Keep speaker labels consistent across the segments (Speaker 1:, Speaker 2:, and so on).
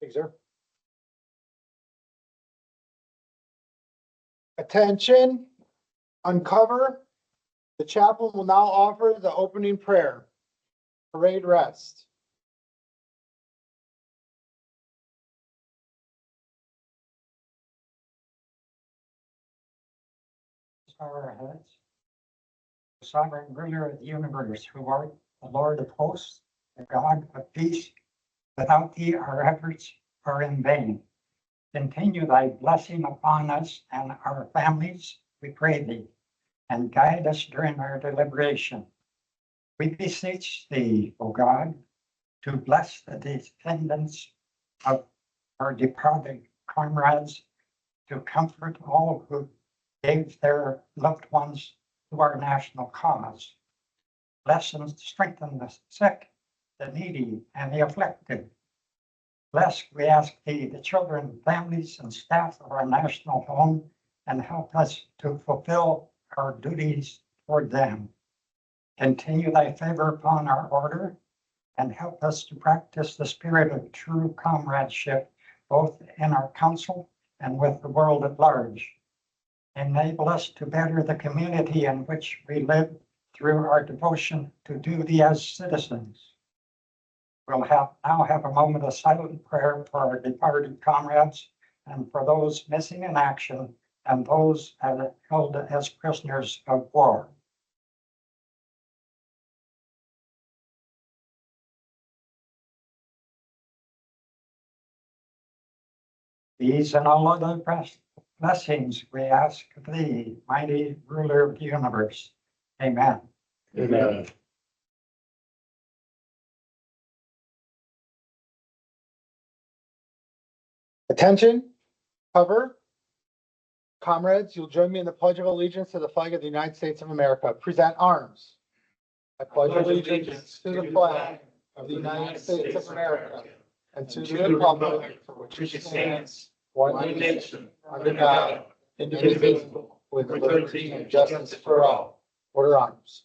Speaker 1: Thank you, sir. Attention, uncover. The chaplain will now offer the opening prayer. Parade rest.
Speaker 2: Our heads, the sovereign ruler of the universe, who art the Lord of hosts, the God of peace. Without thee, our efforts are in vain. Continue thy blessing upon us and our families, we pray thee, and guide us during our deliberation. We beseech thee, O God, to bless the descendants of our departed comrades, to comfort all who gave their loved ones to our national cause. Bless and strengthen the sick, the needy, and the afflicted. Bless, we ask thee, the children, families, and staff of our national home, and help us to fulfill our duties toward them. Continue thy favor upon our order, and help us to practice the spirit of true comradeship, both in our council and with the world at large. Enable us to better the community in which we live through our devotion to duty as citizens. We'll now have a moment of silent prayer for our departed comrades and for those missing in action and those held as prisoners of war. These and all other blessings we ask of thee, mighty ruler of the universe. Amen.
Speaker 3: Amen.
Speaker 1: Attention, cover. Comrades, you'll join me in the Pledge of Allegiance to the flag of the United States of America. Present arms. I pledge allegiance to the flag of the United States of America and to the republic for which it stands, one nation, under God, indivisible, with liberty and justice for all. Order arms.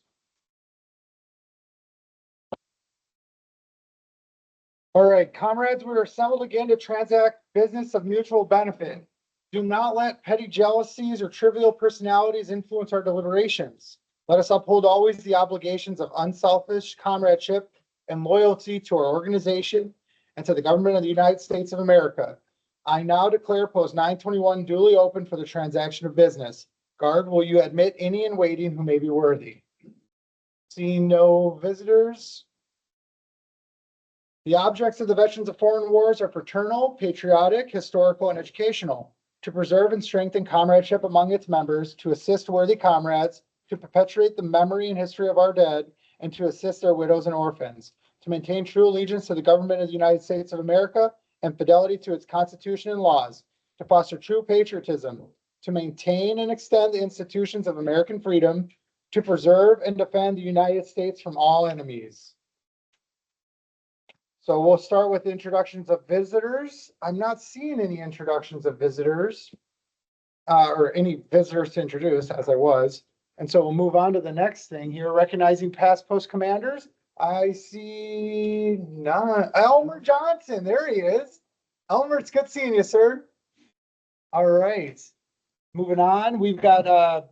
Speaker 1: All right, comrades, we are assembled again to transact business of mutual benefit. Do not let petty jealousies or trivial personalities influence our deliberations. Let us uphold always the obligations of unselfish comradeship and loyalty to our organization and to the government of the United States of America. I now declare post 921 duly open for the transaction of business. Guard, will you admit any in waiting who may be worthy? Seeing no visitors. The objects of the Veterans of Foreign Wars are fraternal, patriotic, historical, and educational, to preserve and strengthen comradeship among its members, to assist worthy comrades, to perpetuate the memory and history of our dead, and to assist their widows and orphans, to maintain true allegiance to the government of the United States of America and fidelity to its Constitution and laws, to foster true patriotism, to maintain and extend the institutions of American freedom, to preserve and defend the United States from all enemies. So we'll start with introductions of visitors. I'm not seeing any introductions of visitors or any visitors to introduce, as I was. And so we'll move on to the next thing here, recognizing past post commanders. I see none. Elmer Johnson, there he is. Elmer, it's good seeing you, sir. All right, moving on. We've got,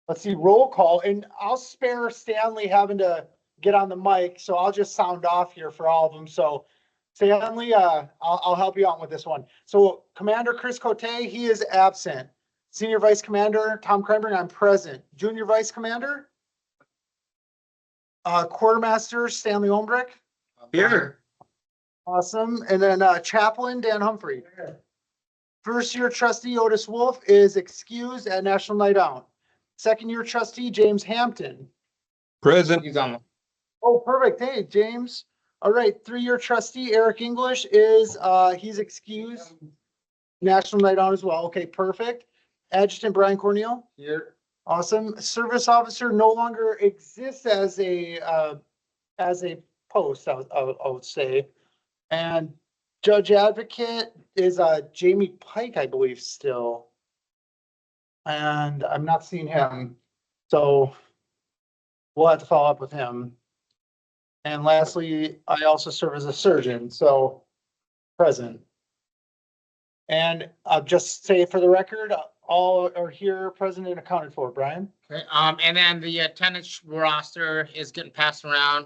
Speaker 1: let's see, roll call. And I'll spare Stanley having to get on the mic, so I'll just sound off here for all of them. So Stanley, I'll help you out with this one. So Commander Chris Cote, he is absent. Senior Vice Commander Tom Cranberry, I'm present. Junior Vice Commander, Quartermaster Stanley Olmbrick.
Speaker 3: Here.
Speaker 1: Awesome. And then Chaplain Dan Humphrey. First year trustee Otis Wolf is excused at National Night Out. Second year trustee James Hampton.
Speaker 3: Present. He's on.
Speaker 1: Oh, perfect. Hey, James. All right. 3-year trustee Eric English is he's excused. National Night Out as well. Okay, perfect. Adjutant Brian Cornell.
Speaker 3: Here.
Speaker 1: Awesome. Service officer no longer exists as a post, I would say. And judge advocate is Jamie Pike, I believe, still. And I'm not seeing him. So we'll have to follow up with him. And lastly, I also serve as a surgeon. So Present. And just say for the record, all are here present and accounted for, Brian.
Speaker 3: Okay, and then the attendance roster is getting passed around.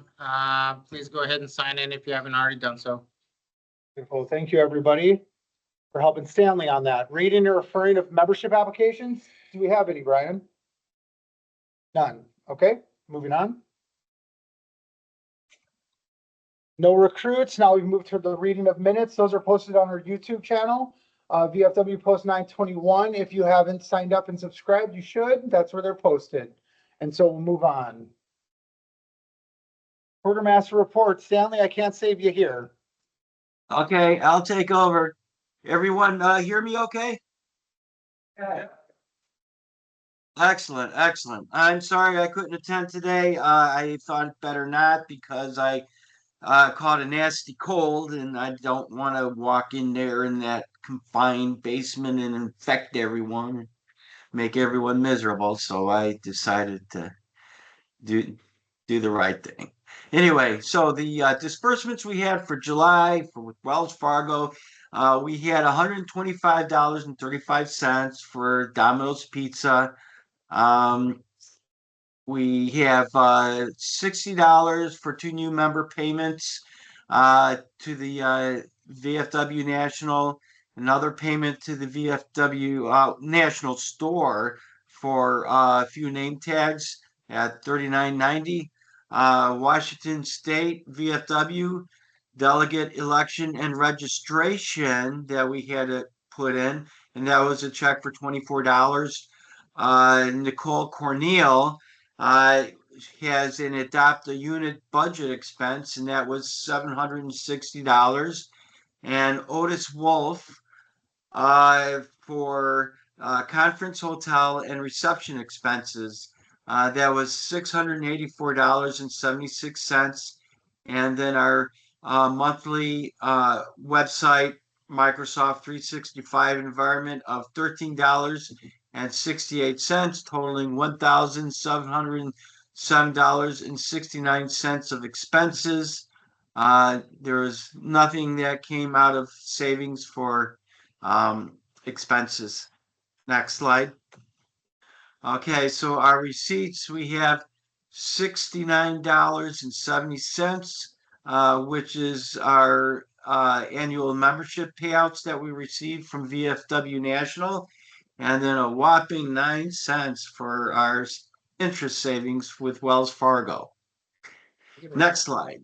Speaker 3: Please go ahead and sign in if you haven't already done so.
Speaker 1: Beautiful. Thank you, everybody, for helping Stanley on that. Reading and referring of membership applications. Do we have any, Brian? None. Okay, moving on. No recruits. Now we've moved to the reading of minutes. Those are posted on our YouTube channel. VFW Post 921. If you haven't signed up and subscribed, you should. That's where they're posted. And so we'll move on. Quartermaster report. Stanley, I can't save you here.
Speaker 4: Okay, I'll take over. Everyone, hear me okay?
Speaker 2: Yeah.
Speaker 4: Excellent, excellent. I'm sorry I couldn't attend today. I thought it better not because I caught a nasty cold and I don't want to walk in there in that confined basement and infect everyone and make everyone miserable. So I decided to do the right thing. Anyway, so the disbursements we had for July for Wells Fargo, we had $125.35 for Domino's Pizza. We have $60 for 2 new member payments to the VFW National, another payment to the VFW National Store for a few name tags at $39.90. Washington State VFW delegate election and registration that we had to put in, and that was a check for $24. Nicole Cornell has an adopt a unit budget expense, and that was $760. And Otis Wolf for conference hotel and reception expenses. That was $684.76. And then our monthly website, Microsoft 365 environment of $13.68, totaling $1,707.69 of expenses. There was nothing that came out of savings for expenses. Next slide. Okay, so our receipts, we have $69.70, which is our annual membership payouts that we received from VFW National, and then a whopping 9 cents for our interest savings with Wells Fargo. Next slide.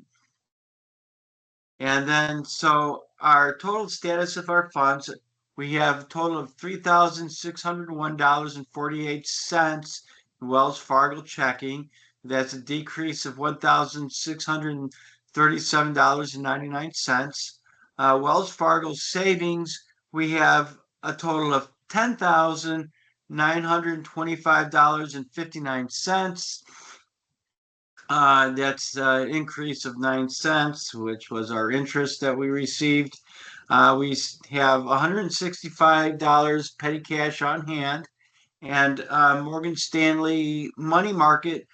Speaker 4: And then, so our total status of our funds, we have a total of $3,601.48 in Wells Fargo checking. That's a decrease of $1,637.99. Wells Fargo savings, we have a total of $10,925.59. That's an increase of 9 cents, which was our interest that we received. We have $165 petty cash on hand, and Morgan Stanley money market,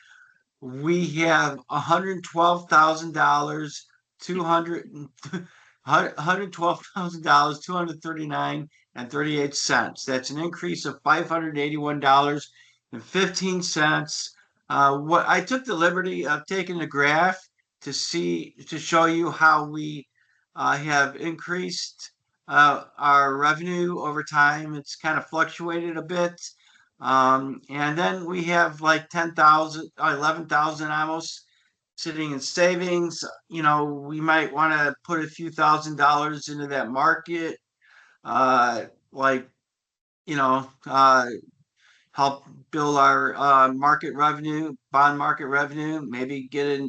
Speaker 4: we have $112,000, $239.38. That's an increase of $581.15. What I took the liberty of taking the graph to show you how we have increased our revenue over time. It's kind of fluctuated a bit. And then we have like 10,000, 11,000 almost sitting in savings. You know, we might want to put a few $1,000s into that market, like, you know, help build our market revenue, bond market revenue, maybe get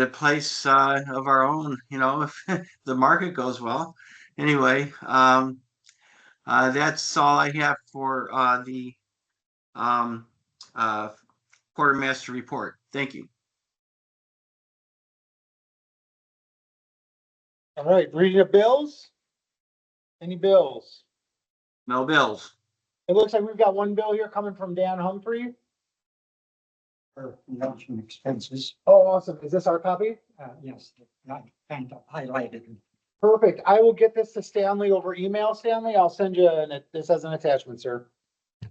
Speaker 4: a place of our own, you know, if the market goes well. Anyway, that's all I have for the quartermaster report. Thank you.
Speaker 1: All right, reading of bills. Any bills?
Speaker 4: No bills.
Speaker 1: It looks like we've got one bill here coming from Dan Humphrey.
Speaker 2: For election expenses,
Speaker 1: Oh, awesome. Is this our copy?
Speaker 2: yes, not kind of highlighted.
Speaker 1: Perfect. I will get this to Stanley over email, Stanley. I'll send you this as an attachment, sir.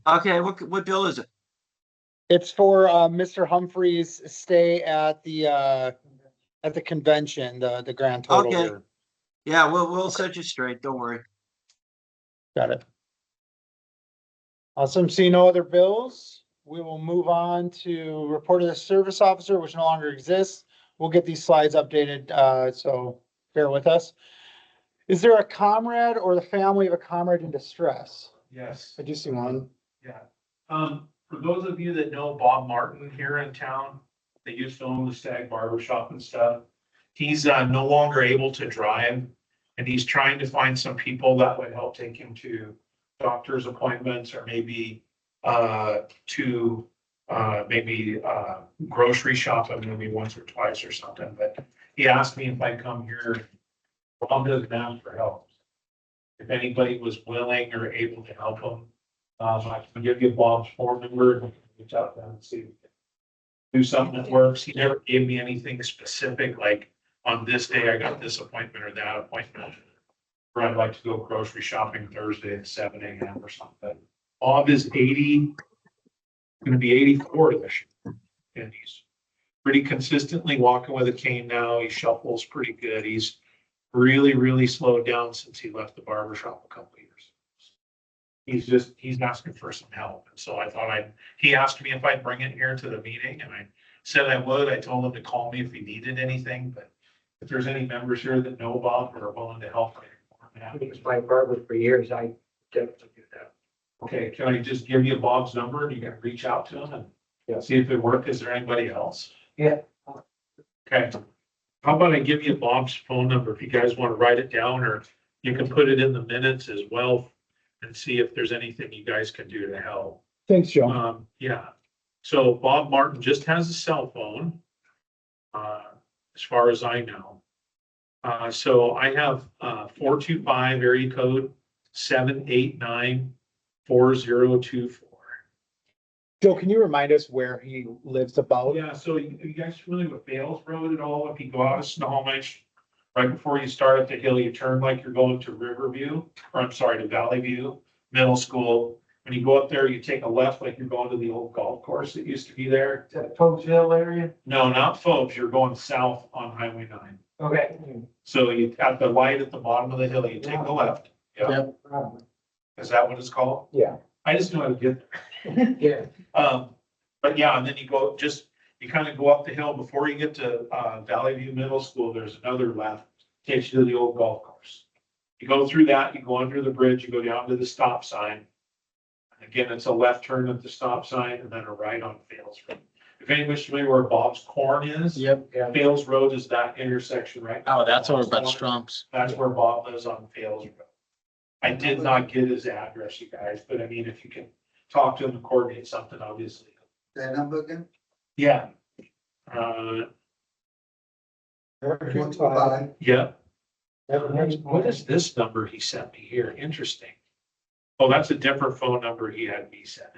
Speaker 4: Okay, what bill is it?
Speaker 1: It's for, Mr. Humphrey's stay at the convention, the grand total
Speaker 4: Okay.
Speaker 1: here.
Speaker 4: Yeah, we'll set you straight. Don't worry.
Speaker 1: Got it. Awesome. See no other bills. We will move on to report of the service officer, which no longer exists. We'll get these slides updated, so bear with us. Is there a comrade or the family of a comrade in distress?
Speaker 5: Yes,
Speaker 1: I do see one.
Speaker 5: yeah. For those of you that know Bob Martin here in town, they used to own the Stag Barber Shop and stuff. He's no longer able to drive, and he's trying to find some people that would help take him to doctor's appointments or maybe to maybe grocery shopping maybe once or twice or something. But he asked me if I'd come here. Bob doesn't ask for help. If anybody was willing or able to help him, I can give you Bob's phone number and reach out to him and see if we can do something that works. He never gave me anything specific, like on this day I got this appointment or that appointment. Or I'd like to go grocery shopping Thursday at 7 a.m. or something. Bob is 80, gonna be 84 this year. And he's pretty consistently walking with a cane now. He shuffles pretty good. He's really slowed down since he left the barber shop a couple of years. He's asking for some help. And so I thought he asked me if I'd bring it here to the meeting and I said I would. I told him to call me if he needed anything, but if there's any members here that know Bob or are willing to help. I'm happy.
Speaker 2: He was my barber for years. I definitely do that.
Speaker 5: Okay, can I just give you Bob's number and you can reach out to him
Speaker 1: Yeah.
Speaker 5: and see if it worked? Is there anybody else?
Speaker 2: Yeah.
Speaker 5: Okay. How about I give you Bob's phone number if you guys want to write it down, or you can put it in the minutes as well and see if there's anything you guys can do to help.
Speaker 1: Thanks, Joe.
Speaker 5: Yeah. So Bob Martin just has a cell phone, as far as I know. So I have 425 area code 789-4024.
Speaker 1: Joe, can you remind us where he lives about?
Speaker 5: Yeah, so you guys familiar with Bales Road at all? If you go out of Snohomish, right before you start up the hill, you turn like you're going to Riverview, or I'm sorry, to Valley View Middle School. When you go up there, you take a left like you're going to the old golf course that used to be there.
Speaker 2: Is that Fogs Hill area?
Speaker 5: No, not Phobes, you're going south on Highway 9.
Speaker 2: Okay.
Speaker 5: So you, at the light at the bottom of the hill, you take a left. Yeah,
Speaker 1: Yep.
Speaker 2: Probably.
Speaker 5: is that what it's called?
Speaker 1: Yeah.
Speaker 5: I just know how to get there.
Speaker 2: Yeah.
Speaker 5: But yeah, and then you go, you kind of go up the hill before you get to, Valley View Middle School, there's another left, takes you to the old golf course. You go through that, you go under the bridge, you go down to the stop sign. And again, it's a left turn at the stop sign and then a right on Fales Road. If anybody's familiar where Bob's Corn is.
Speaker 3: Yep.
Speaker 5: Fales Road is that intersection, right?
Speaker 3: Oh, that's over by Strumps.
Speaker 5: That's where Bob lives on Fales Road. I did not get his address, you guys, but I mean, if you can talk to him and coordinate something, obviously.
Speaker 6: That number again?
Speaker 5: Yeah.
Speaker 6: 425.
Speaker 5: Yeah. What is this number he sent me here? Interesting. Oh, that's a different phone number he had me send.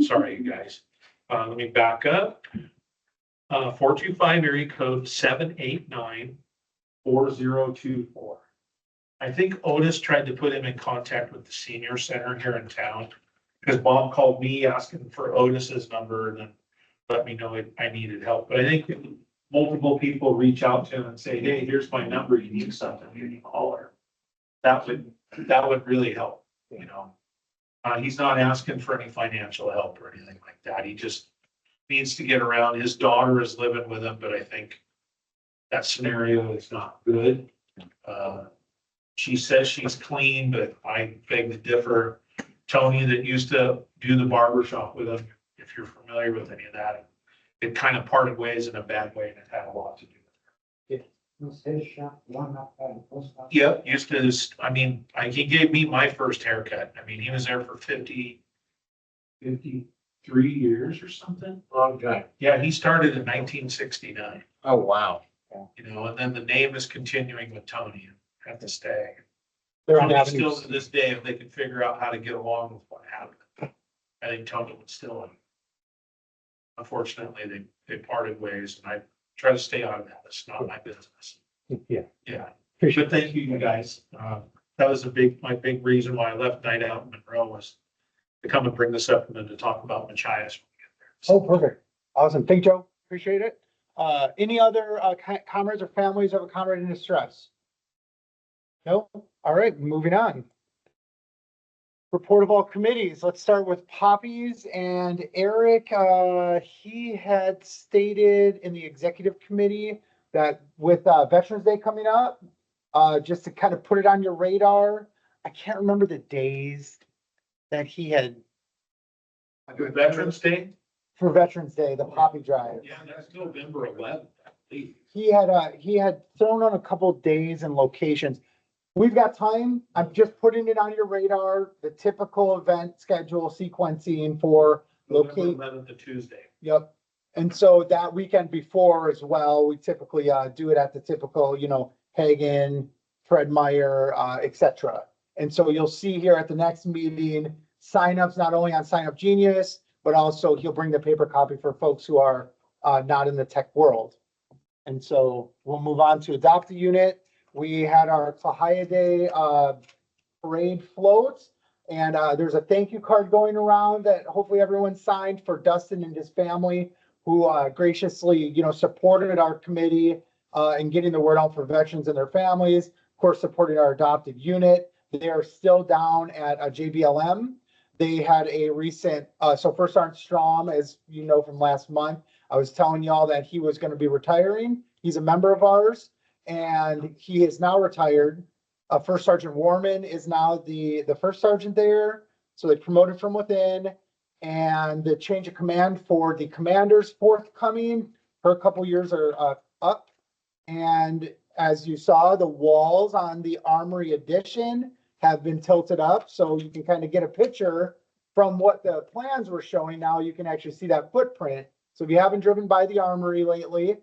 Speaker 5: Sorry, you guys. Let me back up. 425 area code 789-4024. I think Otis tried to put him in contact with the senior center here in town. Because Bob called me asking for Otis's number and then let me know I needed help. But I think if multiple people reach out to him and say, hey, here's my number, you need something, you need to call her. That would really help, you know. He's not asking for any financial help or anything like that. He just needs to get around. His daughter is living with him, but I think that scenario is not good. She says she's clean, but I beg to differ. Tony that used to do the barber shop with him, if you're familiar with any of that, it kind of parted ways in a bad way and it had a lot to do with it.
Speaker 2: Was his shop one up by the post office?
Speaker 5: Yep, used to, he gave me my first haircut. I mean, he was there for 53 years or something.
Speaker 2: Long time.
Speaker 5: Yeah, he started in 1969,
Speaker 3: Oh, wow.
Speaker 5: you know, and then the name is continuing with Tony at the Stag.
Speaker 1: They're on
Speaker 5: Tony still
Speaker 1: Avenue.
Speaker 5: to this day, if they could figure out how to get along with what happened, I think Tony would still. Unfortunately, they parted ways and I try to stay out of that. It's not my business.
Speaker 1: Yeah.
Speaker 5: Yeah. But thank you, you guys. That was my big reason why I left Night Out in Monroe was to come and bring this up and then to talk about Machias.
Speaker 1: Oh, perfect. Awesome. Thank you, Joe. Appreciate it. Any other comrades or families of a comrade in distress? No? All right, moving on. Report of all committees. Let's start with Poppies and Eric. He had stated in the executive committee that with Veterans Day coming up, just to kind of put it on your radar, I can't remember the days that he had
Speaker 5: Veterans Day?
Speaker 1: for Veterans Day, the Poppy Drive.
Speaker 5: Yeah, that's November 11th.
Speaker 1: He had thrown on a couple days and locations. We've got time. I'm just putting it on your radar, the typical event schedule sequencing for
Speaker 5: November
Speaker 1: locate.
Speaker 5: 11th to Tuesday.
Speaker 1: Yep. And so that weekend before as well, we typically do it at the typical, Hagen, Fred Meyer, et cetera. And so you'll see here at the next meeting, signups not only on Sign Up Genius, but also he'll bring the paper copy for folks who are not in the tech world. And so we'll move on to Adopt a Unit. We had our Tlahaya Day parade float, and there's a thank you card going around that hopefully everyone signed for Dustin and his family, who graciously, supported our committee in getting the word out for veterans and their families. Of course, supporting our adopted unit. They are still down at JBLM. They had a recent, so First Sergeant Strom, as you know from last month, I was telling y'all that he was going to be retiring. He's a member of ours, and he is now retired. First Sergeant Warman is now the first sergeant there. So they promoted from within, and the change of command for the commander's forthcoming. Her couple years are up. And as you saw, the walls on the Armory addition have been tilted up. So you can kind of get a picture from what the plans were showing. Now you can actually see that footprint. So if you haven't driven by the Armory lately,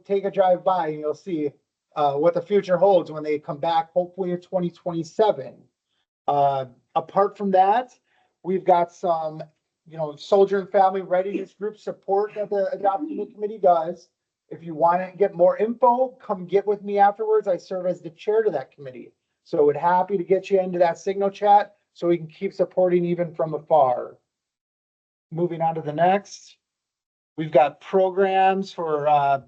Speaker 1: take a drive by and you'll see what the future holds when they come back, hopefully in 2027. Apart from that, we've got some, soldier and family readiness group support that the adoption committee does. If you want to get more info, come get with me afterwards. I serve as the chair to that committee. So we're happy to get you into that signal chat so we can keep supporting even from afar. Moving on to the next. We've got programs for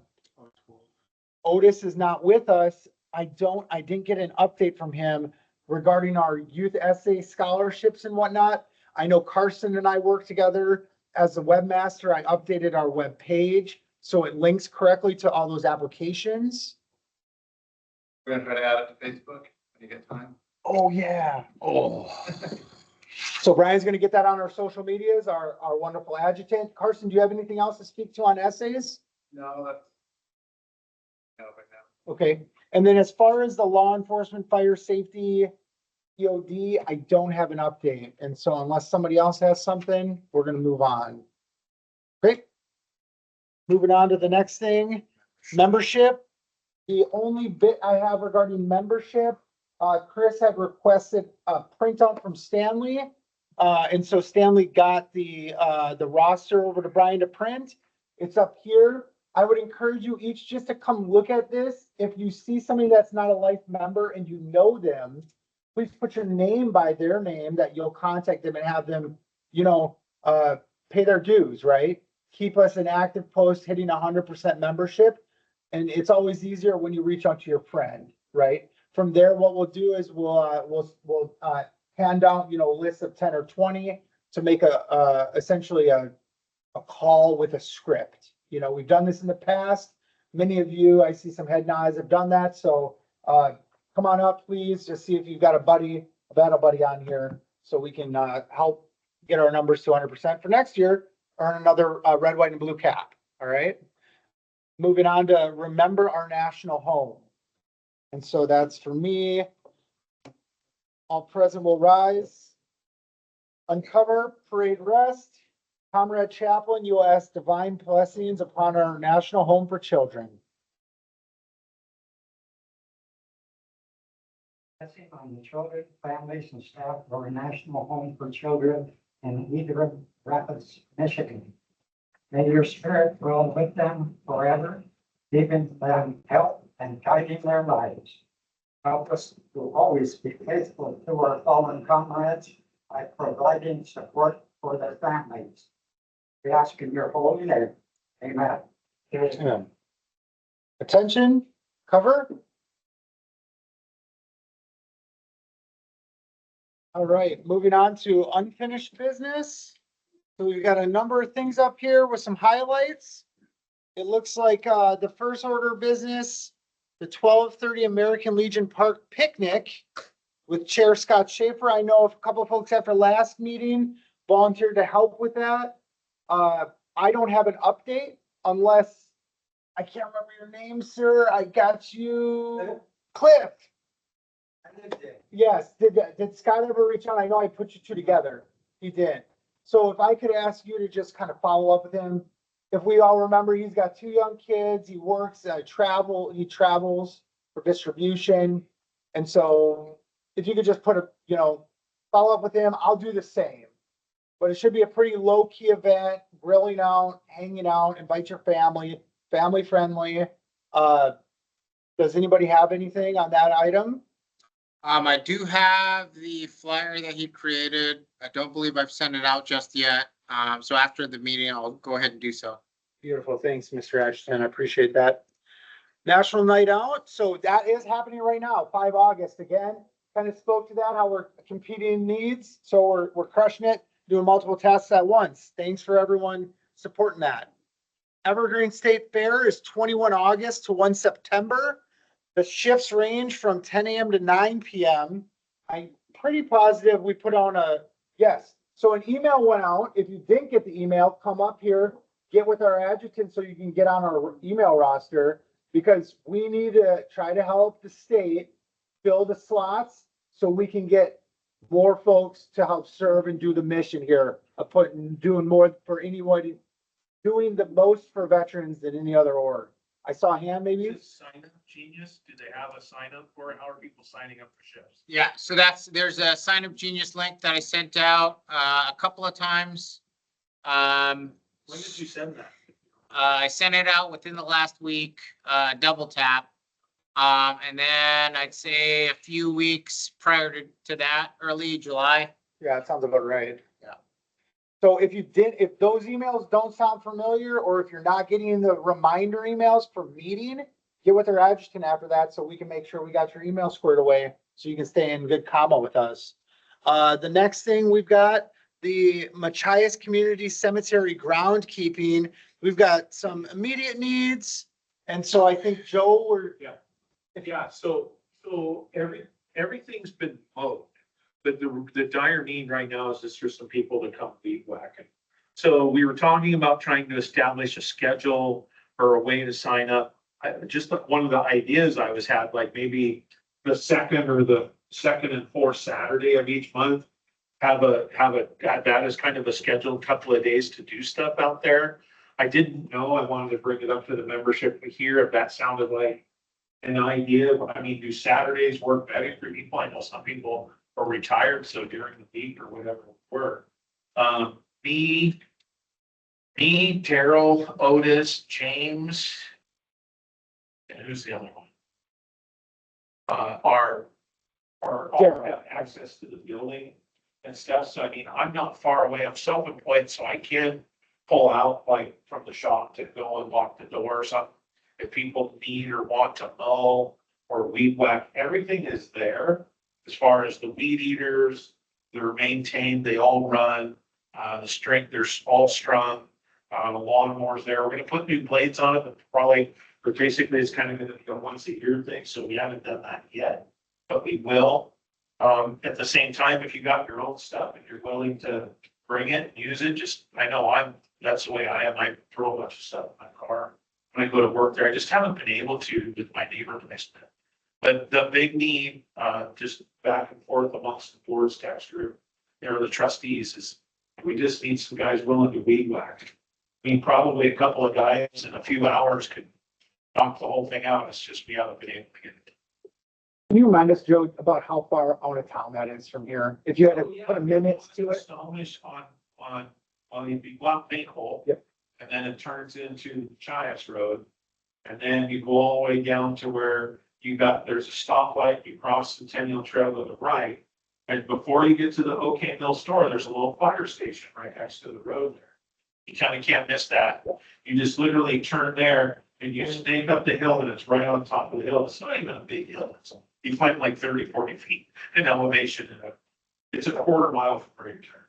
Speaker 1: Otis is not with us. I didn't get an update from him regarding our youth essay scholarships and whatnot. I know Carson and I work together as the webmaster. I updated our web page so it links correctly to all those applications.
Speaker 6: We're gonna try to add it to Facebook when you get time.
Speaker 1: Oh, yeah. Oh. So Brian's gonna get that on our social medias, our wonderful adjutant. Carson, do you have anything else to speak to on essays?
Speaker 6: No, that's. No, right now.
Speaker 1: Okay, and then as far as the law enforcement, fire safety, EOD, I don't have an update. And so unless somebody else has something, we're gonna move on. Great. Moving on to the next thing, membership. The only bit I have regarding membership, Chris had requested a printout from Stanley. And so Stanley got the roster over to Brian to print. It's up here. I would encourage you each just to come look at this. If you see somebody that's not a life member and you know them, please put your name by their name that you'll contact them and have them, pay their dues, right? Keep us an active post hitting 100% membership. And it's always easier when you reach out to your friend, right? From there, what we'll do is we'll hand out, a list of 10 or 20 to make essentially a call with a script. We've done this in the past. Many of you, I see some head nods, have done that. So come on up, please. Just see if you've got a battle buddy on here so we can help get our numbers to 100% for next year, earn another red, white, and blue cap. All right. Moving on to remember our national home. And so that's for me. All present will rise. Uncover, parade rest. Comrade Chaplain, you will ask divine blessings upon our national home for children.
Speaker 2: Blessing on the children, families, and staff of our National Home for Children in Cedar Rapids, Michigan. May your spirit dwell with them forever, giving them help and guiding their lives. Help us to always be faithful to our fallen comrades by providing support for their families. We ask in your holy name. Amen.
Speaker 1: Amen. Attention, cover. All right, moving on to unfinished business. So we've got a number of things up here with some highlights. It looks like the first order of business, the 12:30 American Legion Park picnic with Chair Scott Schaefer. I know a couple of folks after last meeting volunteered to help with that. I don't have an update unless, I can't remember your name, sir. I got you. Cliff. Yes, did Scott ever reach out? I know I put you two together. He did. So if I could ask you to just kind of follow up with him. If we all remember, he's got two young kids. He works, he travels for distribution. And so if you could just put follow up with him, I'll do the same. But it should be a pretty low key event, grilling out, hanging out, invite your family, family friendly. Does anybody have anything on that item?
Speaker 3: I do have the flyer that he created. I don't believe I've sent it out just yet. So after the meeting, I'll go ahead and do so.
Speaker 1: Beautiful. Thanks, Mr. Ashton. I appreciate that. National Night Out. So that is happening right now, 5 August. Again, kind of spoke to that, how we're competing needs. So we're crushing it, doing multiple tasks at once. Thanks for everyone supporting that. Evergreen State Fair is 21 August to 1 September. The shifts range from 10 a.m. to 9 p.m. I'm pretty positive we put on yes. So an email went out. If you didn't get the email, come up here, get with our adjutant so you can get on our email roster, because we need to try to help the state fill the slots so we can get more folks to help serve and do the mission here of doing more for anyone, doing the most for veterans than any other org. I saw a hand maybe.
Speaker 5: Is Sign Up Genius, do they have a sign up for it? How are people signing up for shifts?
Speaker 3: Yeah, so there's a Sign Up Genius link that I sent out a couple of times.
Speaker 5: When did you send that?
Speaker 3: I sent it out within the last week, double tap. And then I'd say a few weeks prior to that, early July.
Speaker 1: Yeah, it sounds about right.
Speaker 3: Yeah.
Speaker 1: So if those emails don't sound familiar, or if you're not getting the reminder emails for meeting, get with our adjutant after that so we can make sure we got your email squared away so you can stay in good combo with us. The next thing we've got the Machias Community Cemetery groundkeeping. We've got some immediate needs. And so I think Joe,
Speaker 5: Yeah, so everything's been mowed. But the dire need right now is just for some people to come weed whacking. So we were talking about trying to establish a schedule or a way to sign up. Just one of the ideas I had, like maybe the second and fourth Saturday of each month, have that as kind of a scheduled couple of days to do stuff out there. I didn't know, I wanted to bring it up to the membership here if that sounded like an idea. I mean, do Saturdays work better for people? I know some people are retired, so during the week or whatever work. Me, Daryl, Otis, James, and who's the other one? Are all have access to the building and stuff. So I mean, I'm not far away. I'm self-employed, so I can pull out like from the shop to go and lock the door or something. If people need or want to mow or weed whack, everything is there. As far as the weed eaters, they're maintained, they all run, they're all strung. The lawnmower's there. We're gonna put new blades on it, but probably, or basically it's kind of gonna be a once a year thing, so we haven't done that yet, but we will. At the same time, if you got your own stuff and you're willing to bring it, use it, that's the way I am. I throw a bunch of stuff in my car when I go to work there. I just haven't been able to with my knee replacement. But the big need, just back and forth amongst the board's tax group, the trustees, is we just need some guys willing to weed whack. I mean, probably a couple of guys in a few hours could knock the whole thing out. It's just we haven't been able to get it.
Speaker 1: can you remind us, Joe, about how far out of town that is from here? If you had to put a minute to it.
Speaker 5: Snohomish on the block main hole.
Speaker 1: Yep.
Speaker 5: And then it turns into Chias Road. And then you go all the way down to where there's a stoplight, you cross Centennial Trail to the right. And before you get to the OK Mill store, there's a little fire station right next to the road there. You kind of can't miss that. You just literally turn there and you snake up the hill and it's right on top of the hill. It's not even a big hill. You climb like 30, 40 feet in elevation. And it's a quarter mile from where you turn.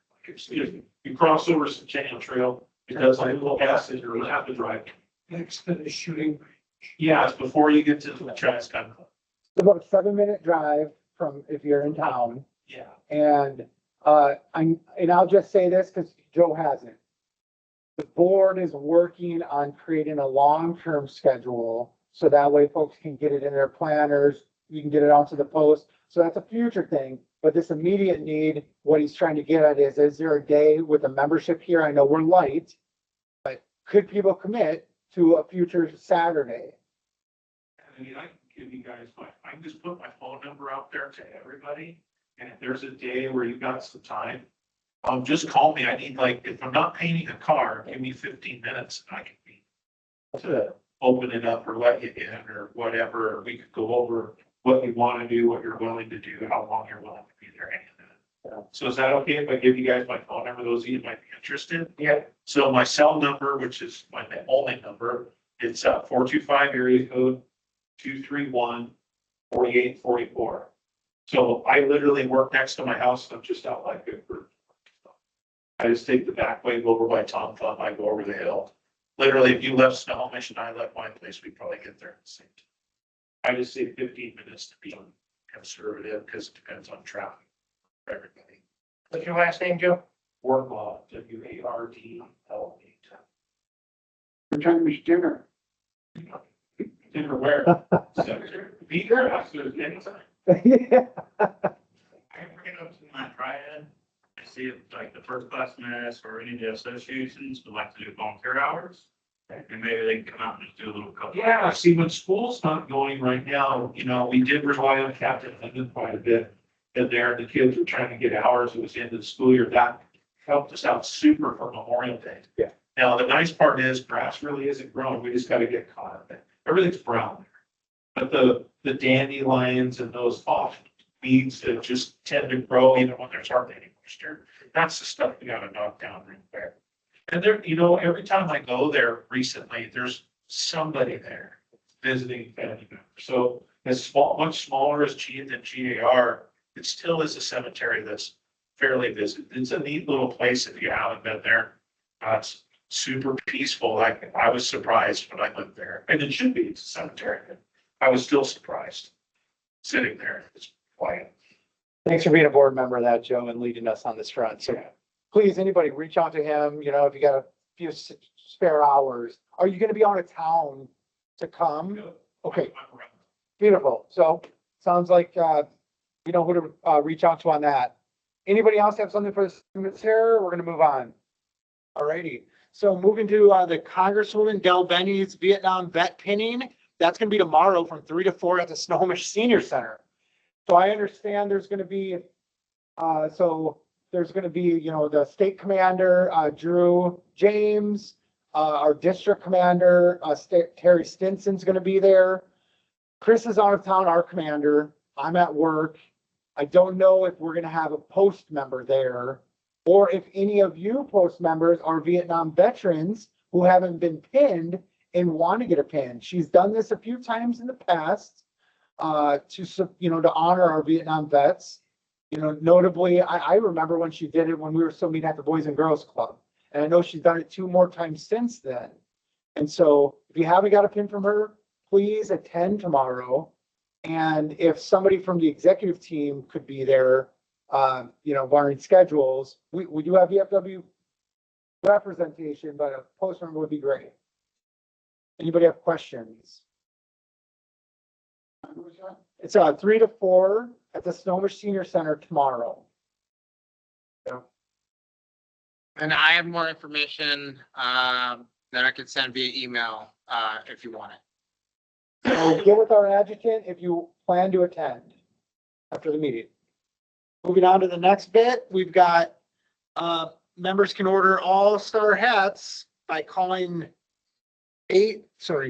Speaker 5: You cross over Centennial Trail. It does like a little acid, you'll have to drive.
Speaker 2: Next to the shooting.
Speaker 5: Yeah, it's before you get to the trash gun.
Speaker 1: It's about a 7-minute drive from if you're in town.
Speaker 5: Yeah.
Speaker 1: And I'll just say this because Joe hasn't. The board is working on creating a long-term schedule, so that way folks can get it in their planners, you can get it onto the post. So that's a future thing, but this immediate need, what he's trying to get at is there a day with a membership here? I know we're light, but could people commit to a future Saturday?
Speaker 5: I mean, I can give you guys I can just put my phone number out there to everybody. And if there's a day where you got some time, just call me. I need if I'm not painting a car, give me 15 minutes and I can be to open it up or let you in or whatever. Or we could go over what you want to do, what you're willing to do, how long you're willing to be there, any of that.
Speaker 1: Yeah.
Speaker 5: So is that okay if I give you guys my phone number, those of you that might be interested?
Speaker 1: Yeah.
Speaker 5: So my cell number, which is my only number, it's 425 area code 231-4844. So I literally work next to my house. I'm just out like Good. I just take the back way, go over by Tom Thumb, I go over the hill. Literally, if you left Snohomish and I left my place, we'd probably get there at the same time. I just say 15 minutes to be conservative because it depends on traffic for everybody.
Speaker 2: What's your last name, Joe?
Speaker 5: Wardlaw, WARDLA.
Speaker 2: What time is dinner?
Speaker 5: Dinner where? Be here after anytime.
Speaker 1: Yeah.
Speaker 7: I can bring it up to my triad. I see if like the first class mess or any of the associations would like to do volunteer hours. And maybe they can come out and just do a little couple.
Speaker 5: Yeah, see, when school's not going right now, we did rely on Captain Linden quite a bit. And there, the kids were trying to get hours. It was the end of the school year. That helped us out super for Memorial Day.
Speaker 1: Yeah.
Speaker 5: Now, the nice part is grass really isn't growing. We just got to get caught up in it. Everything's brown there. But the dandelions and those off weeds that just tend to grow even when there's hardly any moisture, that's the stuff we got to knock down real quick. And there, every time I go there recently, there's somebody there visiting family members. So as small, much smaller as than GAR, it still is a cemetery that's fairly visited. It's a neat little place if you haven't been there. It's super peaceful. I was surprised when I lived there, and it should be. It's a cemetery. I was still surprised sitting there. It's quiet.
Speaker 1: Thanks for being a board member of that, Joe, and leading us on this front. So please, anybody reach out to him, if you got a few spare hours. Are you gonna be out of town to come? Okay, beautiful. So sounds like, you know who to reach out to on that. Anybody else have something for the cemetery? We're gonna move on. Alrighty. So moving to the Congresswoman Del Benny's Vietnam vet pinning. That's gonna be tomorrow from 3 to 4 at the Snohomish Senior Center. So I understand there's gonna be, there's gonna be, the state commander, Drew James, our district commander, Terry Stinson's gonna be there. Chris is out of town, our commander. I'm at work. I don't know if we're gonna have a post member there, or if any of you post members are Vietnam veterans who haven't been pinned and want to get a pin. She's done this a few times in the past, to honor our Vietnam vets. Notably, I remember when she did it when we were still meeting at the Boys and Girls Club. And I know she's done it 2 more times since then. And so if you haven't got a pin from her, please attend tomorrow. And if somebody from the executive team could be there, barring schedules, we do have VFW representation, but a post member would be great. Anybody have questions? It's 3 to 4 at the Snohomish Senior Center tomorrow.
Speaker 3: And I have more information that I could send via email if you want it.
Speaker 1: So get with our adjutant if you plan to attend after the meeting. Moving on to the next bit, we've got members can order all-star hats by calling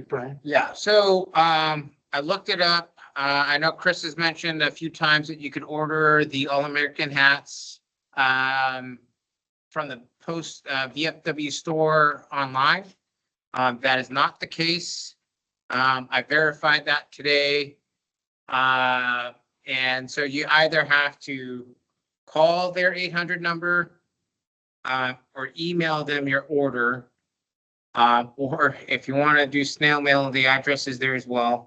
Speaker 1: Brian.
Speaker 3: Yeah, so I looked it up. I know Chris has mentioned a few times that you could order the All-American hats from the Post VFW store online. That is not the case. I verified that today. And so you either have to call their 800 number or email them your order. Or if you want to do snail mail, the address is there as well.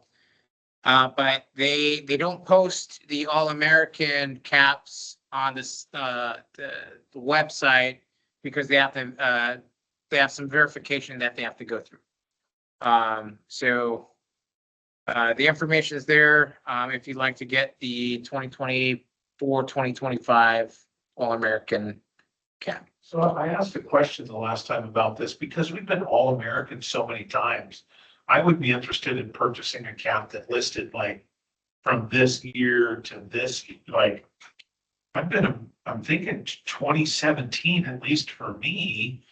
Speaker 3: But they don't post the All-American caps on this the website because they have to they have some verification that they have to go through. So the information is there if you'd like to get the 2024-2025 All-American cap.
Speaker 5: So I asked a question the last time about this because we've been All-American so many times. I would be interested in purchasing a cap that listed like from this year to this, like I'm thinking 2017, at least for me,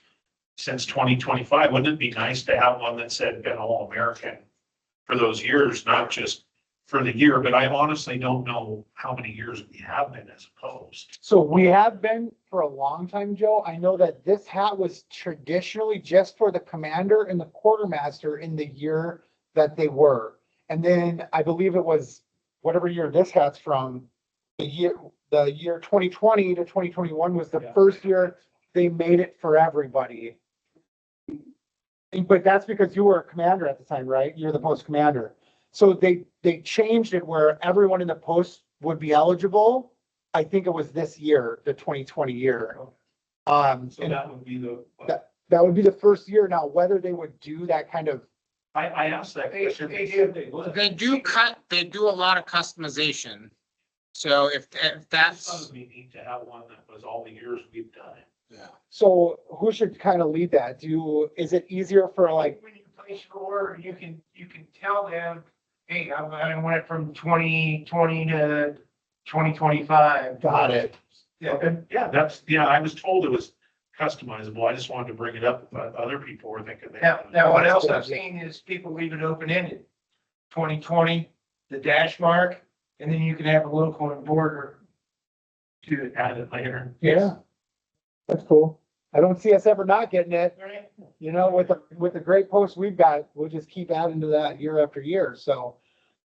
Speaker 5: since 2025. Wouldn't it be nice to have one that said been All-American for those years, not just for the year, but I honestly don't know how many years we have been as opposed.
Speaker 1: So we have been for a long time, Joe. I know that this hat was traditionally just for the commander and the quartermaster in the year that they were. And then I believe it was whatever year this hat's from, the year 2020 to 2021 was the first year they made it for everybody. But that's because you were a commander at the time, right? You're the post commander. So they changed it where everyone in the post would be eligible. I think it was this year, the 2020 year.
Speaker 5: So
Speaker 1: And
Speaker 5: that would be the,
Speaker 1: that would be the first year. Now, whether they would do that kind of,
Speaker 5: I asked that question. They said they would.
Speaker 3: They do a lot of customization. So if
Speaker 5: I
Speaker 3: that's,
Speaker 5: thought it'd be neat to have one that was all the years we've done it.
Speaker 3: yeah.
Speaker 1: so who should kind of lead that? Is it easier for like,
Speaker 8: When you place your order, you can tell them, hey, I want it from 2020 to 2025.
Speaker 1: got it?
Speaker 5: Okay, yeah, I was told it was customizable. I just wanted to bring it up if other people were thinking.
Speaker 8: Now what else I've seen is people leave it open-ended. 2020, the dash mark, and then you can have a local and border.
Speaker 5: To add it later.
Speaker 1: Yeah. That's cool. I don't see us ever not getting it.
Speaker 8: Right?
Speaker 1: You know, with the great posts we've got, we'll just keep adding to that year after year. So,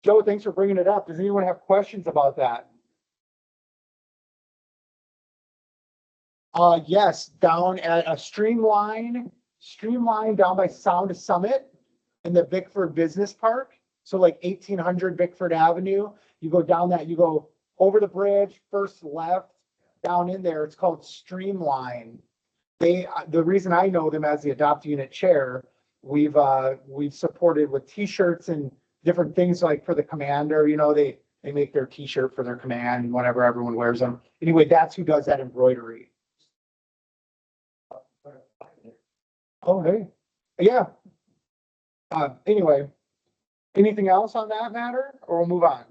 Speaker 1: Joe, thanks for bringing it up. Does anyone have questions about that? Yes, down at a streamline down by Sound Summit in the Bickford Business Park. So like 1800 Bickford Avenue, you go down that, you go over the bridge, first left, down in there. It's called Streamline. The reason I know them as the adopt unit chair, we've supported with t-shirts and different things like for the commander, you know, they make their t-shirt for their command and whatever, everyone wears them. Anyway, that's who does that embroidery. Oh, hey, yeah. Anyway, anything else on that matter or we'll move on?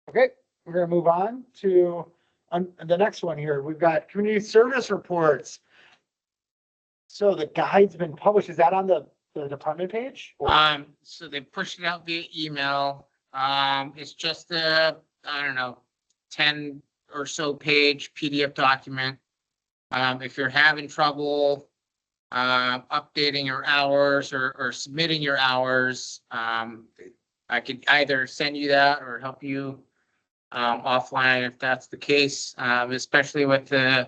Speaker 1: Okay, we're gonna move on to the next one here. We've got community service reports. So the guide's been published. Is that on the department page?
Speaker 3: So they pushed it out via email. It's just a, I don't know, 10 or so page PDF document. If you're having trouble updating your hours or submitting your hours, I could either send you that or help you offline if that's the case, especially with the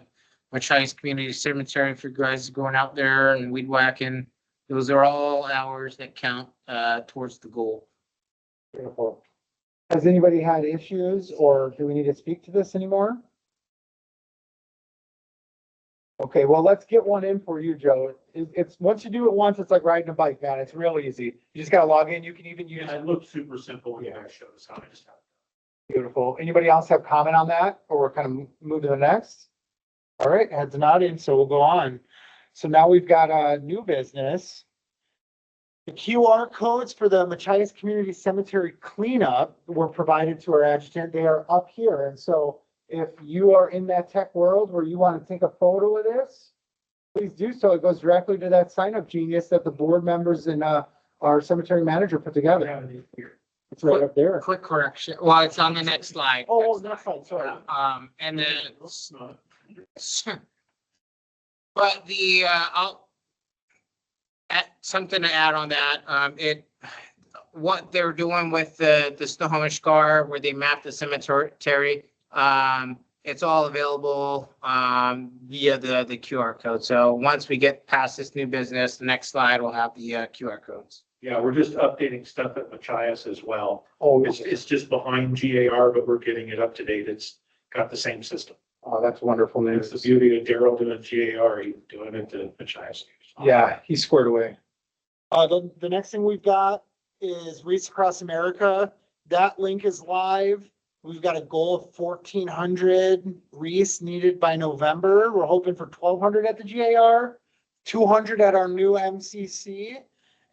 Speaker 3: Machias Community Cemetery. If you guys are going out there and weed whacking, those are all hours that count towards the goal.
Speaker 1: Beautiful. Has anybody had issues or do we need to speak to this anymore? Okay, well, let's get one in for you, Joe. It's once you do it once, it's like riding a bike, man. It's real easy. You just gotta log in. You can even use.
Speaker 5: Yeah, it looked super simple when you guys showed us how to just have.
Speaker 1: Beautiful. Anybody else have comment on that or we're kind of move to the next? All right, heads nodding, so we'll go on. So now we've got a new business. The QR codes for the Machias Community Cemetery cleanup were provided to our adjutant. They are up here. And so if you are in that tech world where you want to take a photo of this, please do so. It goes directly to that sign up genius that the board members and our cemetery manager put together. It's right up there.
Speaker 3: quick correction. Well, it's on the next slide.
Speaker 1: Oh, that's fine, sorry.
Speaker 3: And then,
Speaker 5: It's not.
Speaker 3: but I'll add something to add on that. What they're doing with the Snohomish Scar, where they map the cemetery, it's all available via the QR code. So once we get past this new business, the next slide will have the QR codes.
Speaker 5: Yeah, we're just updating stuff at Machias as well.
Speaker 1: Oh,
Speaker 5: It's just behind GAR, but we're getting it up to date. It's got the same system.
Speaker 1: oh, that's wonderful
Speaker 5: It's
Speaker 1: news.
Speaker 5: the beauty of Daryl doing GAR, he's doing it to Machias.
Speaker 1: Yeah, he's squared away. The next thing we've got is Wreaths Across America. That link is live. We've got a goal of 1,400 wreaths needed by November. We're hoping for 1,200 at the GAR, 200 at our new MCC.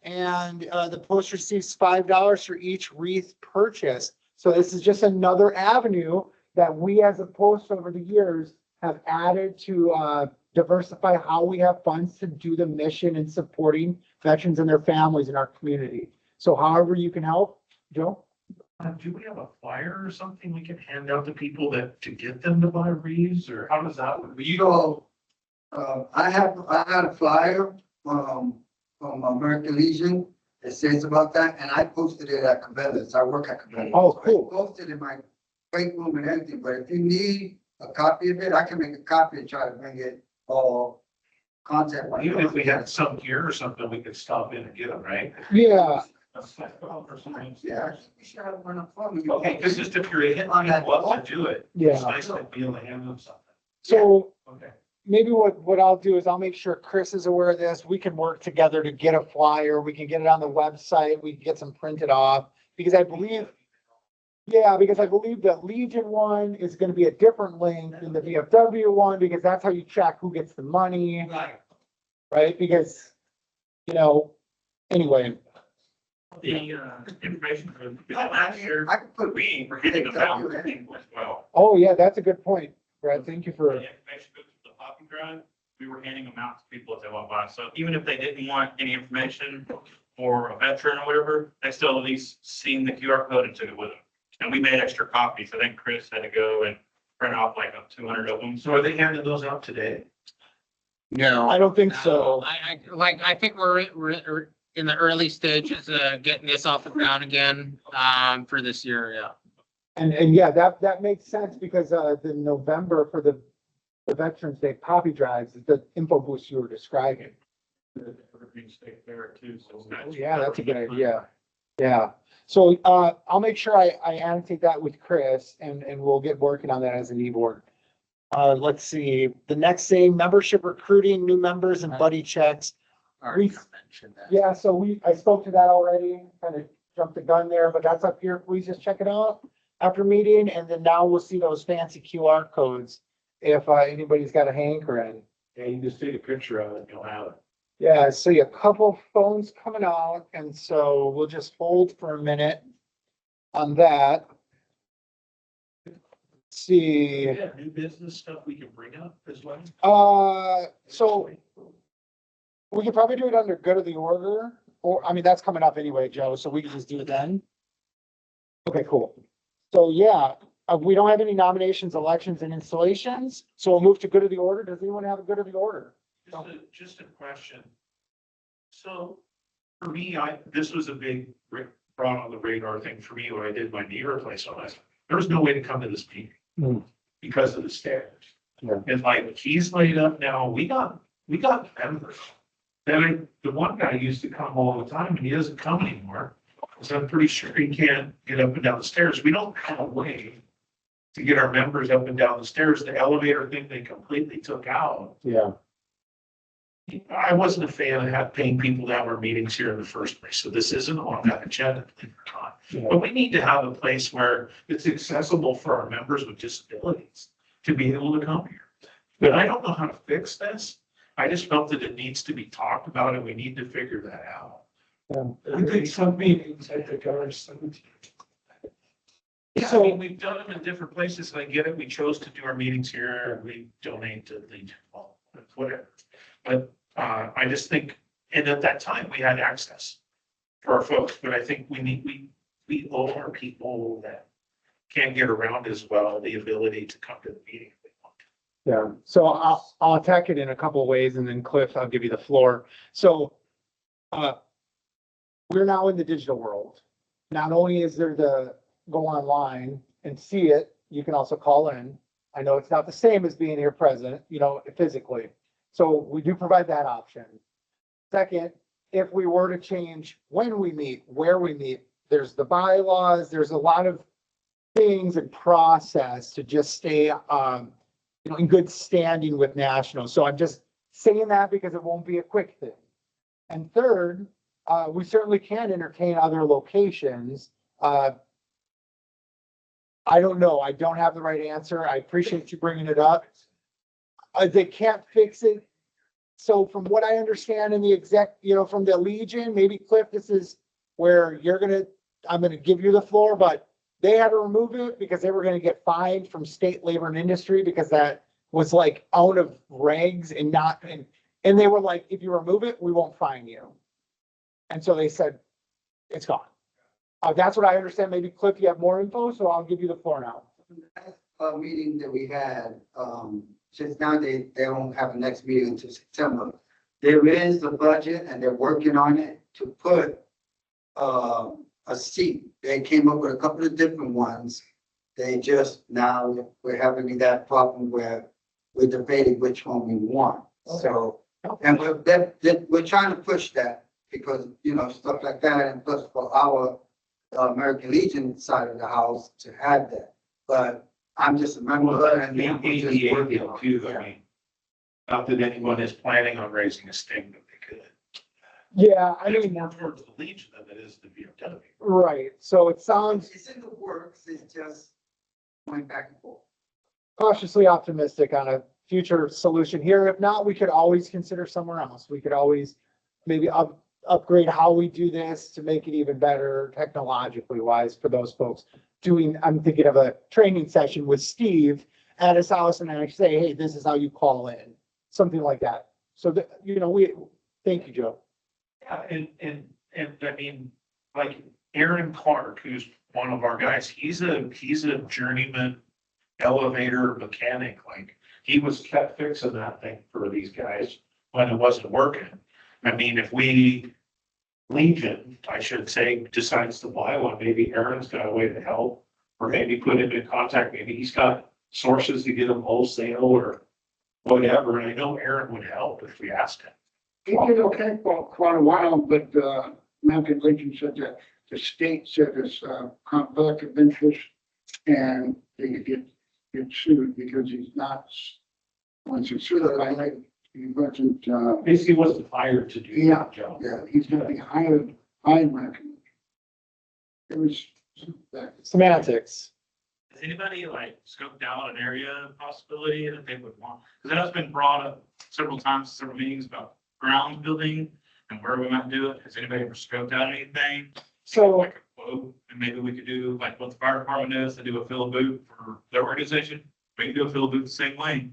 Speaker 1: And the post receives $5 for each wreath purchase. So this is just another avenue that we as a post over the years have added to diversify how we have funds to do the mission and supporting veterans and their families in our community. So however you can help, Joe?
Speaker 5: Do we have a flyer or something we can hand out to people to get them to buy wreaths, or how does that work?
Speaker 9: I had a flyer, from American Legion. It says about that, and I posted it at Cabela's. I work at Cabela's.
Speaker 1: Oh, cool.
Speaker 9: I posted it in my break room and everything, but if you need a copy of it, I can make a copy and try to bring it all content.
Speaker 5: Even if we had some gear or something, we could stop in and get them, right?
Speaker 1: Yeah,
Speaker 9: Yeah, we should have one up front.
Speaker 5: Okay, because just if you're hitting on that, love to do it.
Speaker 1: yeah.
Speaker 5: It's nice to be able to hand them something.
Speaker 1: So
Speaker 5: Okay.
Speaker 1: maybe what I'll do is I'll make sure Chris is aware of this. We can work together to get a flyer. We can get it on the website. We can get some printed off because I believe the Legion one is going to be a different link than the VFW one because that's how you track who gets the money, right? Because, anyway.
Speaker 7: The information for last year,
Speaker 9: I could put.
Speaker 7: we were getting them out to people as well.
Speaker 1: Oh, yeah, that's a good point, Brad. Thank you
Speaker 7: The
Speaker 1: for,
Speaker 7: information goes to the poppy drive, we were handing them out to people as they walked by. So even if they didn't want any information for a veteran or whatever, they still at least seen the QR code and took it with them. And we made extra copies. I think Chris had to go and print off like 200 of them.
Speaker 5: So are they handing those out today?
Speaker 3: No.
Speaker 1: I don't think so.
Speaker 3: I think we're in the early stages of getting this off the ground again, for this year, yeah.
Speaker 1: And yeah, that makes sense because, the November for the Veterans Day poppy drives is the info boost you were describing.
Speaker 7: Everything's stayed there too, so.
Speaker 1: Oh, yeah, that's a good idea. Yeah. So, I'll make sure I annotate that with Chris and we'll get working on that as an e-board. Let's see, the next thing, membership recruiting, new members and buddy checks.
Speaker 3: Already mentioned that.
Speaker 1: Yeah, so I spoke to that already, kind of jumped the gun there, but that's up here. Please just check it out after meeting. And then now we'll see those fancy QR codes if anybody's got a hankering.
Speaker 5: Yeah, you can just take a picture of it and you'll have it.
Speaker 1: Yeah, I see a couple phones coming out, and so we'll just hold for a minute on that. Let's see,
Speaker 5: Yeah, new business stuff we can bring up as well.
Speaker 1: so we could probably do it under good of the order, or, I mean, that's coming up anyway, Joe, so we can just do it then. Okay, cool. So, yeah, we don't have any nominations, elections, and installations, so we'll move to good of the order. Does anyone have a good of the order?
Speaker 5: Just a question. So for me, this was a big brought on the radar thing for me when I did my knee replacement last. There was no way to come to this meeting
Speaker 1: Hmm.
Speaker 5: because of the stairs.
Speaker 1: Yeah.
Speaker 5: And like he's laid up now, we got members. Then the one guy used to come all the time and he doesn't come anymore. So I'm pretty sure he can't get up and down the stairs. We don't have a way to get our members up and down the stairs. The elevator thing they completely took out.
Speaker 1: Yeah.
Speaker 5: I wasn't a fan of paying people to have our meetings here in the first place, so this isn't on that agenda, believe it or not.
Speaker 1: Yeah.
Speaker 5: But we need to have a place where it's accessible for our members with disabilities to be able to come here. But I don't know how to fix this. I just felt that it needs to be talked about and we need to figure that out.
Speaker 1: Yeah.
Speaker 5: I think some meetings at the Garden Cemetery. Yeah, I mean, we've done them in different places, and I get it. We chose to do our meetings here and we donate to Legion, well, whatever. But I just think, and at that time, we had access for our folks, but I think we we owe our people that can't get around as well, the ability to come to the meeting if they want to.
Speaker 1: Yeah, so I'll attack it in a couple of ways, and then Cliff, I'll give you the floor. So, we're now in the digital world. Not only is there the go online and see it, you can also call in. I know it's not the same as being here present, physically. So we do provide that option. Second, if we were to change when we meet, where we meet, there's the bylaws, there's a lot of things and process to just stay, in good standing with national. So I'm just saying that because it won't be a quick thing. And third, we certainly can entertain other locations. I don't know. I don't have the right answer. I appreciate you bringing it up. They can't fix it. So from what I understand in the from the Legion, maybe Cliff, this is where I'm gonna give you the floor, but they had to remove it because they were gonna get fined from state labor and industry because that was like out of regs and they were like, if you remove it, we won't fine you. And so they said, it's gone. That's what I understand. Maybe Cliff, you have more info, so I'll give you the floor now.
Speaker 9: Meeting that we had, since now they don't have a next meeting until September. There is a budget and they're working on it to put a seat. They came up with a couple of different ones. They just, now we're having that problem where we're debating which one we want. So, and we're trying to push that because, stuff like that, and plus for our American Legion side of the house to have that. But I'm just a member and
Speaker 5: The
Speaker 9: we're just
Speaker 5: ADA
Speaker 9: working
Speaker 5: deal
Speaker 9: on
Speaker 5: too,
Speaker 9: it.
Speaker 5: I mean, not that anyone is planning on raising a sting, but they could.
Speaker 1: Yeah, I
Speaker 5: It's
Speaker 1: mean,
Speaker 5: more towards the Legion than it is the VFW.
Speaker 1: right. So it sounds
Speaker 9: It's in the works, it's just going back and forth.
Speaker 1: cautiously optimistic on a future solution here. If not, we could always consider somewhere else. We could always maybe upgrade how we do this to make it even better technologically wise for those folks I'm thinking of a training session with Steve at his house and I say, hey, this is how you call in, something like that. So that, thank you, Joe.
Speaker 5: Yeah, and I mean, like Aaron Clark, who's one of our guys, he's a journeyman elevator mechanic. Like he was kept fixing that thing for these guys when it wasn't working. I mean, if Legion, I should say, decides to buy one, maybe Aaron's got a way to help, or maybe put him in contact, maybe he's got sources to get him wholesale or whatever, and I know Aaron would help if we asked him.
Speaker 10: He did okay for quite a while, but American Legion said that the state said it's conflict of interest and they could get sued because he's not, once he's certified, he wasn't,
Speaker 5: Basically wasn't hired to do
Speaker 10: Yeah.
Speaker 5: that job.
Speaker 10: yeah, he's gonna be hired by American. It was
Speaker 1: Semantics.
Speaker 7: Has anybody like scoped out an area possibility that they would want? Because I know it's been brought up several times, several meetings about ground building and where we might do it. Has anybody ever scoped out anything?
Speaker 1: So
Speaker 7: Like a quote, and maybe we could do like what the fire department does, they do a fill a boot for their organization. We can do a fill a boot the same way.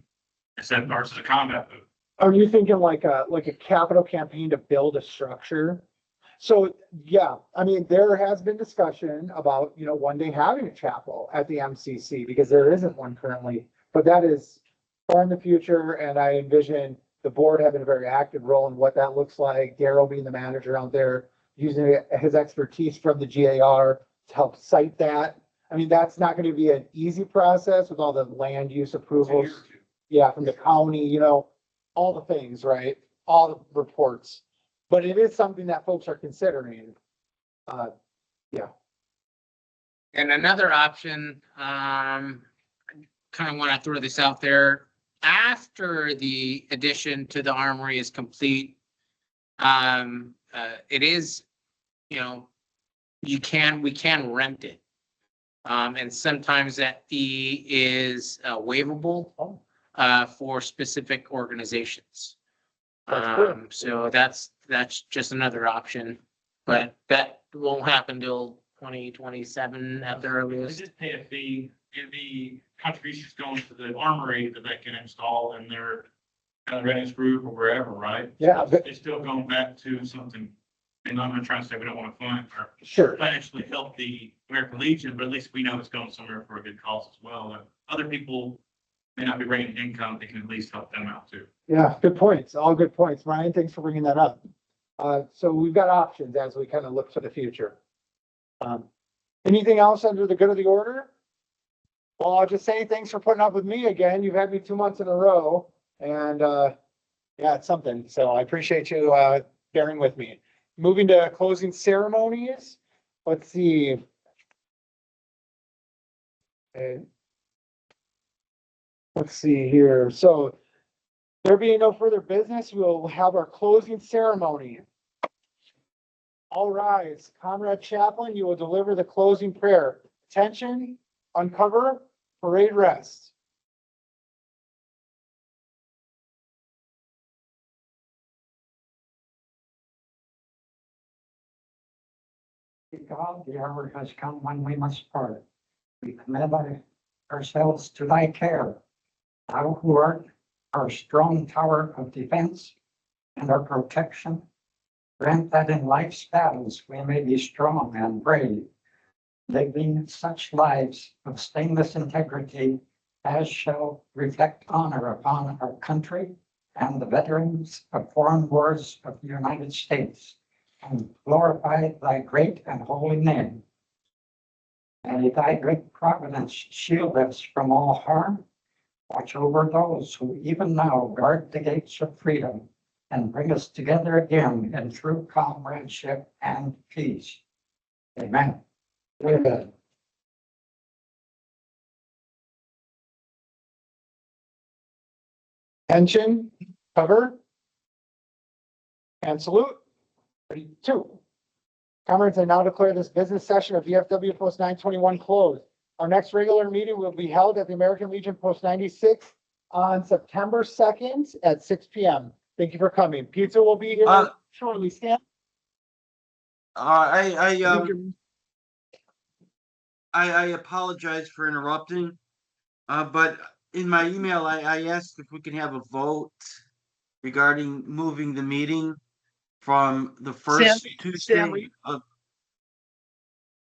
Speaker 7: Instead of ours is a combat boot.
Speaker 1: are you thinking like a capital campaign to build a structure? So, yeah, I mean, there has been discussion about, one day having a chapel at the MCC because there isn't one currently, but that is far in the future. And I envision the board having a very active role in what that looks like. Daryl being the manager out there, using his expertise from the GAR to help cite that. I mean, that's not going to be an easy process with all the land use approvals. Yeah, from the county, all the things, right? All the reports. But it is something that folks are considering.
Speaker 3: And another option, kind of want to throw this out there. After the addition to the armory is complete, it is, we can rent it. And sometimes that fee is waivable for specific organizations. So that's just another option, but that won't happen till 2027 at the
Speaker 7: They
Speaker 3: earliest.
Speaker 7: just pay a fee, and the contributions going to the armory that they can install in their readiness group or wherever, right?
Speaker 1: Yeah, but
Speaker 7: It's still going back to something And I'm not trying to say we don't want to fund or
Speaker 1: Sure.
Speaker 7: financially help the American Legion, but at least we know it's going somewhere for a good cause as well. And other people may not be bringing income, they can at least help them out too.
Speaker 1: Yeah, good points. All good points. Ryan, thanks for bringing that up. So we've got options as we kind of look to the future. Anything else under the good of the order? Well, I'll just say thanks for putting up with me again. You've had me 2 months in a row and, yeah, it's something. So I appreciate you, bearing with me. Moving to closing ceremonies. Let's see. Okay. Let's see here. So there being no further business, we'll have our closing ceremony. All rise. Comrade Chaplain, you will deliver the closing prayer. Attention, uncover, parade rest.
Speaker 2: God, the hour has come when we must part. We commit ourselves to thy care. Thou who art our strong tower of defense and our protection, grant that in life's battles we may be strong and brave, living such lives of stainless integrity as shall reflect honor upon our country and the veterans of foreign wars of the United States, and glorify thy great and holy name. May thy great providence shield us from all harm. Watch over those who even now guard the gates of freedom and bring us together again in true comradeship and peace. Amen.
Speaker 1: Amen. Attention, cover, and salute. 32. Comrades, I now declare this business session of VFW Post 921 closed. Our next regular meeting will be held at the American Legion Post 96 on September 2nd at 6 p.m. Thank you for coming. Pizza will be here shortly. Stan?
Speaker 4: I apologize for interrupting. But in my email, I asked if we can have a vote regarding moving the meeting from the first Tuesday
Speaker 1: Stanley.
Speaker 4: of,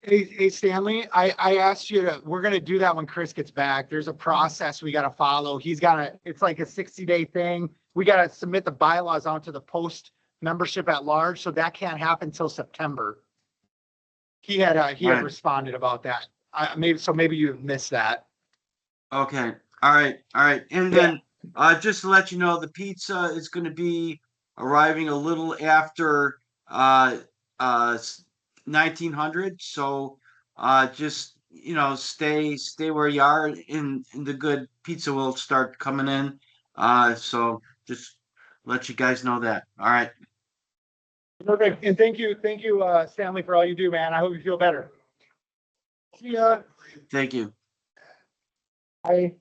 Speaker 1: Hey, Stanley, I asked you to, we're gonna do that when Chris gets back. There's a process we gotta follow. It's like a 60-day thing. We gotta submit the bylaws onto the post membership at large, so that can't happen until September. He had
Speaker 4: Right.
Speaker 1: responded about that. Maybe you missed that.
Speaker 4: okay, all right. And then, just to let you know, the pizza is gonna be arriving a little after, 1900, so, just, stay where you are and the good pizza will start coming in. So just let you guys know that. All right.
Speaker 1: Perfect. And thank you, Stanley, for all you do, man. I hope you feel better. See ya.
Speaker 4: Thank you.
Speaker 1: Bye.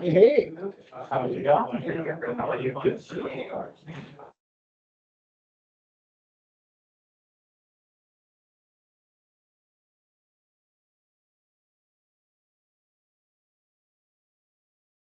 Speaker 1: Hey.
Speaker 8: How's it going? How are you?